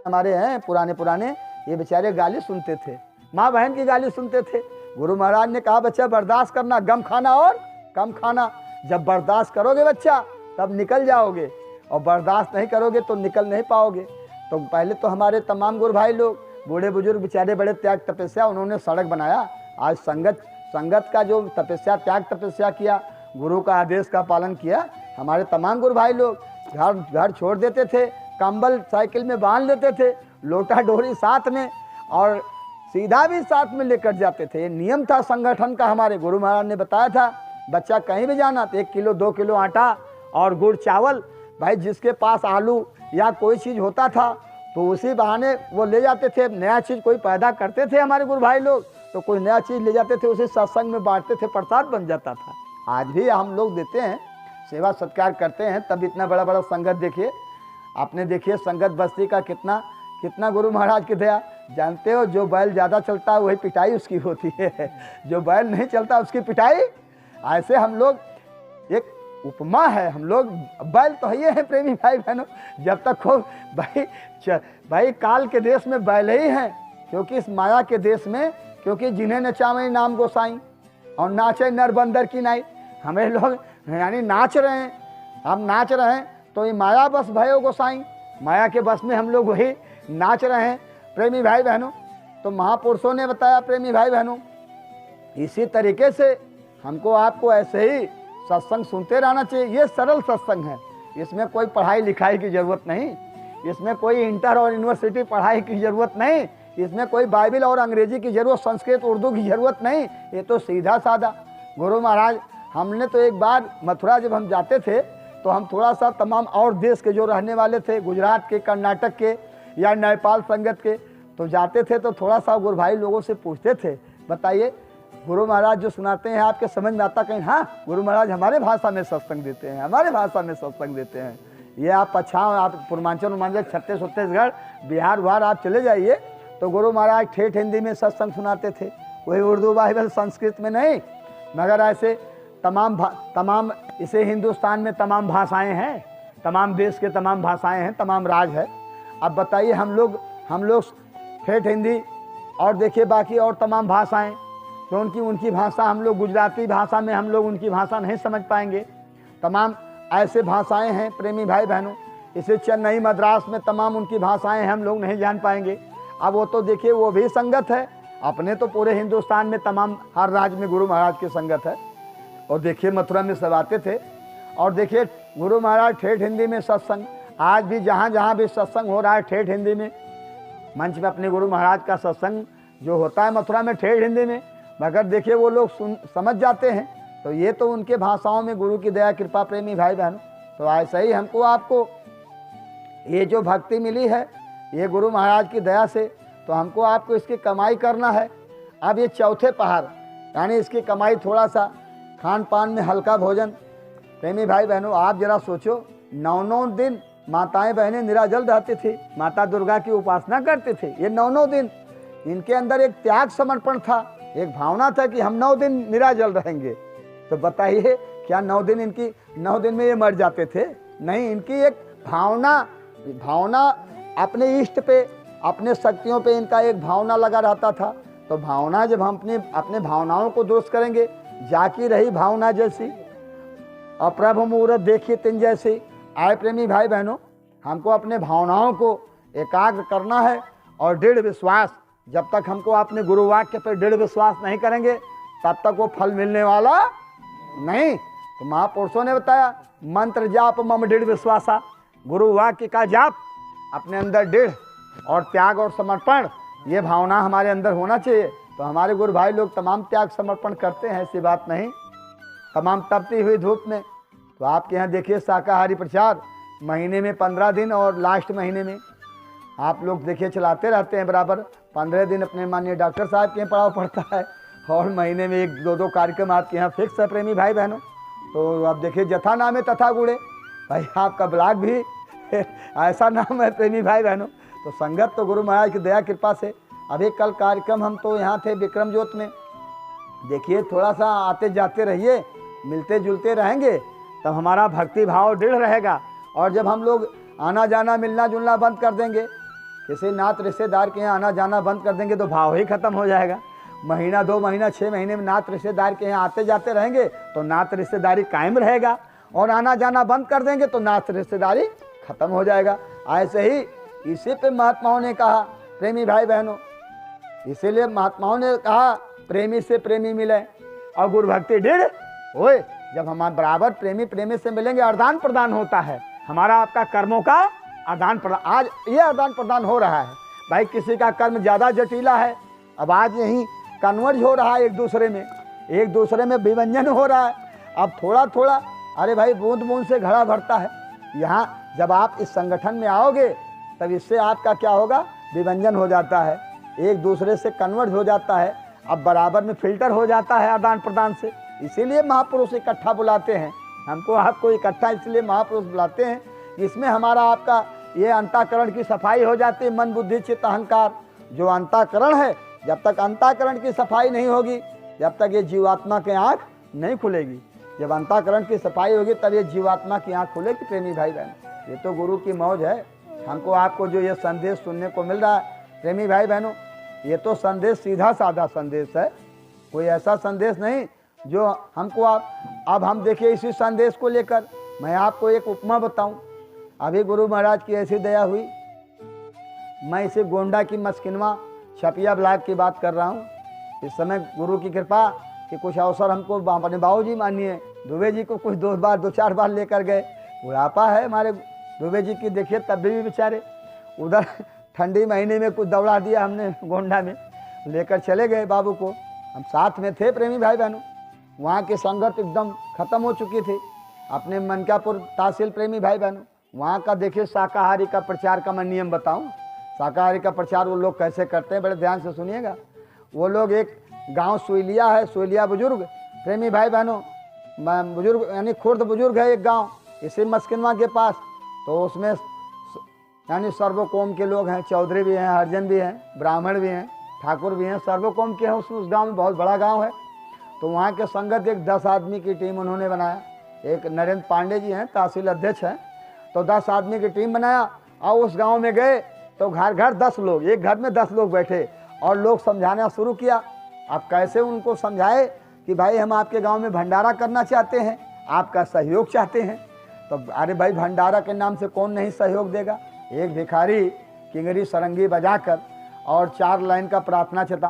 हमारे हैं पुराने पुराने, ये बेचारे गाली सुनते थे, माँ बहन की गाली सुनते थे। गुरु महाराज ने कहा बच्चा बर्दाश्त करना, गम खाना और कम खाना। जब बर्दाश्त करोगे बच्चा तब निकल जाओगे, और बर्दाश्त नहीं करोगे तो निकल नहीं पाओगे। तो पहले तो हमारे तमाम गुरु भाई लोग, बूढ़े बुजुर्ग बेचारे बड़े त्याग तपस्या, उन्होंने सड़क बनाया। आज संगत का जो तपस्या, त्याग तपस्या किया, गुरु का आदेश का पालन किया। हमारे तमाम गुरु भाई लोग घर छोड़ देते थे, कंबल साइकिल में बांध लेते थे, लोटा डोरी साथ में, और सीधा भी साथ में लेकर जाते थे। ये नियम था संगठन का। हमारे गुरु महाराज ने बताया था बच्चा कहीं भी जाना तो 1 किलो 2 किलो आटा और गुड़ चावल, भाई जिसके पास आलू या कोई चीज़ होता था तो उसी बहाने वो ले जाते थे। नया चीज़ कोई पैदा करते थे हमारे गुरु भाई लोग तो कोई नया चीज़ ले जाते थे, उसे सत्संग में बांटते थे, प्रसाद बन जाता था। आज भी हम लोग देते हैं, सेवा सत्कार करते हैं। तब इतना बड़ा बड़ा संगत देखिए, आपने देखिए संगत बस्ती का कितना गुरु महाराज की दया। जानते हो जो बैल ज़्यादा चलता है वही पिटाई उसकी होती है, जो बैल नहीं चलता उसकी पिटाई। ऐसे हम लोग एक उपमा है, हम लोग बैल तो ये है प्रेमी भाई बहनों, जब तक हो भाई काल के देश में बैल ही हैं, क्योंकि इस माया के देश में, क्योंकि जिन्हें नचावे नाम गोसाई और नाचे नर बंदर की नाई। हमें लोग यानी नाच रहे हैं, हम नाच रहे हैं तो ये माया बस भयो गोसाई, माया के बस में हम लोग वही नाच रहे हैं प्रेमी भाई बहनों। तो महापुरुषों ने बताया प्रेमी भाई बहनों, इसी तरीके से हमको आपको ऐसे ही सत्संग सुनते रहना चाहिए। ये सरल सत्संग है, इसमें कोई पढ़ाई लिखाई की ज़रूरत नहीं, इसमें कोई इंटर और यूनिवर्सिटी पढ़ाई की ज़रूरत नहीं, इसमें कोई बाइबल और अंग्रेजी की ज़रूरत, संस्कृत उर्दू की ज़रूरत नहीं। ये तो सीधा साधा गुरु महाराज। हमने तो एक बार मथुरा जब हम जाते थे तो हम थोड़ा सा तमाम और देश के जो रहने वाले थे, गुजरात के, कर्नाटक के या नेपाल संगत के, तो जाते थे तो थोड़ा सा गुरु भाई लोगों से पूछते थे, बताइए गुरु महाराज जो सुनाते हैं आपके समझ में आता कहीं? हाँ, गुरु महाराज हमारे भाषा में सत्संग देते हैं, हमारे भाषा में सत्संग देते हैं। ये आप अच्छा, आप पूर्वांचल छत्तीसगढ़ बिहार उहार आप चले जाइए तो गुरु महाराज ठेठ हिंदी में सत्संग सुनाते थे, कोई उर्दू बाइबल संस्कृत में नहीं। मगर ऐसे तमाम इसे हिंदुस्तान में तमाम भाषाएं हैं, तमाम देश के तमाम भाषाएं हैं, तमाम राज है। अब बताइए हम लोग ठेठ हिंदी और देखिए बाकी और तमाम भाषाएं, क्योंकि उनकी भाषा हम लोग गुजराती भाषा में हम लोग उनकी भाषा नहीं समझ पाएंगे। तमाम ऐसे भाषाएं हैं प्रेमी भाई बहनों, इसे चेन्नई मद्रास में तमाम उनकी भाषाएं हम लोग नहीं जान पाएंगे। अब वो तो देखिए वो भी संगत है, अपने तो पूरे हिंदुस्तान में तमाम हर राज्य में गुरु महाराज की संगत है। और देखिए मथुरा में सब आते थे, और देखिए गुरु महाराज ठेठ हिंदी में सत्संग, आज भी जहाँ जहाँ भी सत्संग हो रहा है ठेठ हिंदी में, मंच में अपने गुरु महाराज का सत्संग जो होता है मथुरा में ठेठ हिंदी में, मगर देखिए वो लोग समझ जाते हैं। तो ये तो उनके भाषाओं में गुरु की दया कृपा प्रेमी भाई बहनों। तो ऐसा ही हमको आपको ये जो भक्ति मिली है ये गुरु महाराज की दया से, तो हमको आपको इसकी कमाई करना है। अब ये चौथे पहर यानी इसकी कमाई थोड़ा सा खान पान में हल्का भोजन। प्रेमी भाई बहनों आप जरा सोचो, 9 दिन माताएं बहनें निराजल रहती थी, माता दुर्गा की उपासना करते थे। ये 9 दिन इनके अंदर एक त्याग समर्पण था, एक भावना था कि हम 9 दिन निराजल रहेंगे। तो बताइए क्या 9 दिन में ये मर जाते थे? नहीं, इनकी एक भावना अपने इष्ट पे, अपने शक्तियों पे इनका एक भावना लगा रहता था। तो भावना जब हम अपने भावनाओं को दुरुस्त करेंगे, जाकी रही भावना जैसी अप्रभ मुहूर्त देखिए तिन जैसी। आए प्रेमी भाई बहनों, हमको अपने भावनाओं को एकाग्र करना है और दृढ़ विश्वास, जब तक हमको अपने गुरु वाक्य पर दृढ़ विश्वास नहीं करेंगे तब तक वो फल मिलने वाला नहीं। तो महापुरुषों ने बताया मंत्र जाप मम दृढ़ विश्वासा, गुरु वाक्य का जाप, अपने अंदर दृढ़ और त्याग और समर्पण, ये भावना हमारे अंदर होना चाहिए। तो हमारे गुरु भाई लोग तमाम त्याग समर्पण करते हैं, ऐसी बात नहीं, तमाम तपती हुई धूप में। तो आपके यहाँ देखिए शाकाहारी प्रचार महीने में 15 दिन और लास्ट महीने में आप लोग देखिए चलाते रहते हैं बराबर। 15 दिन अपने माननीय डॉक्टर साहब के यहाँ पड़ाव पड़ता है और महीने में 1-2 कार्यक्रम आपके यहाँ फिक्स है प्रेमी भाई बहनों। तो आप देखिए जथा नाम है तथा गुड़े, भाई आपका ब्लॉग भी ऐसा नाम है प्रेमी भाई बहनों। तो संगत तो गुरु महाराज की दया कृपा से। अभी कल कार्यक्रम हम तो यहाँ थे विक्रम ज्योत में, देखिए थोड़ा सा आते जाते रहिए, मिलते जुलते रहेंगे तब हमारा भक्ति भाव दृढ़ रहेगा। और जब हम लोग आना जाना मिलना जुलना बंद कर देंगे किसी नात रिश्तेदार के यहाँ आना जाना बंद कर देंगे तो भाव ही खत्म हो जाएगा। महीना 2 महीना 6 महीने में नात रिश्तेदार के यहाँ आते जाते रहेंगे तो नात रिश्तेदारी कायम रहेगा, और आना जाना बंद कर देंगे तो नात रिश्तेदारी खत्म हो जाएगा। ऐसे ही इसी पे महात्माओं ने कहा प्रेमी भाई बहनों, इसीलिए महात्माओं ने कहा प्रेमी से प्रेमी मिले और गुरु भक्ति दृढ़ होए। जब हमारे बराबर प्रेमी प्रेमी से मिलेंगे आदान प्रदान होता है, हमारा आपका कर्मों का आदान प्रदान, आज ये आदान प्रदान हो रहा है। भाई किसी का कर्म ज़्यादा जटिला है, अब आज यहीं कन्वर्ज हो रहा है, एक दूसरे में विभंजन हो रहा है। अब थोड़ा थोड़ा, अरे भाई बूंद बूंद से घड़ा भरता है। यहाँ जब आप इस संगठन में आओगे तब इससे आपका क्या होगा, विभंजन हो जाता है, एक दूसरे से कन्वर्ट हो जाता है, अब बराबर में फिल्टर हो जाता है आदान प्रदान से। इसीलिए महापुरुष इकट्ठा बुलाते हैं, हमको आपको इकट्ठा इसलिए महापुरुष बुलाते हैं, इसमें हमारा आपका ये अंतःकरण की सफाई हो जाती है। मन बुद्धि चित्त अहंकार जो अंतःकरण है, जब तक अंतःकरण की सफाई नहीं होगी, जब तक ये जीवात्मा की आँख नहीं खुलेगी। जब अंतःकरण की सफाई होगी तब ये जीवात्मा की आँख खुलेगी। प्रेमी भाई बहन, ये तो गुरु की मौज है। हमको आपको जो ये संदेश सुनने को मिल रहा है प्रेमी भाई बहनों, ये तो संदेश सीधा साधा संदेश है, कोई ऐसा संदेश नहीं जो हमको अब हम देखिए इसी संदेश को लेकर मैं आपको एक उपमा बताऊं। अभी गुरु महाराज की ऐसी दया हुई, मैं इसे गोंडा की मस्किनवा छपिया ब्लॉक की बात कर रहा हूँ। इस समय गुरु की कृपा कि कुछ अवसर हमको अपने बाबूजी मानिए दुबे जी को कुछ 2-4 बार लेकर गए। बुढ़ापा है हमारे दुबे जी की, देखिए तब भी बेचारे उधर ठंडी महीने में कुछ दौड़ा दिया हमने गोंडा में, लेकर चले गए बाबू को। हम साथ में थे प्रेमी भाई बहनों, वहाँ की संगत एकदम ख़त्म हो चुकी थी। अपने मनकापुर तहसील प्रेमी भाई बहनों, वहाँ का देखिए शाकाहारी का प्रचार का मैं नियम बताऊँ। शाकाहारी का प्रचार वो लोग कैसे करते हैं, बड़े ध्यान से सुनिएगा। वो लोग एक गांव सुइलिया है, सुइलिया बुजुर्ग प्रेमी भाई बहनों, बुजुर्ग यानी खुर्द बुजुर्ग है एक गांव इसी मस्किनवा के पास। तो उसमें यानी सर्वकोम के लोग हैं, चौधरी भी हैं, हरिजन भी हैं, ब्राह्मण भी हैं, ठाकुर भी हैं, सर्वकोम के हैं उस गांव में। बहुत बड़ा गांव है। तो वहाँ के संगत एक 10 आदमी की टीम उन्होंने बनाया। एक नरेंद्र पांडे जी हैं, तहसील अध्यक्ष हैं, तो 10 आदमी की टीम बनाया और उस गाँव में गए तो घर घर 10 लोग, एक घर में 10 लोग बैठे और लोग समझाना शुरू किया। आप कैसे उनको समझाए कि भाई हम आपके गांव में भंडारा करना चाहते हैं, आपका सहयोग चाहते हैं। तो अरे भाई भंडारा के नाम से कौन नहीं सहयोग देगा। एक भिखारी किंगरी सरंगी बजाकर और 4 लाइन का प्रार्थना चता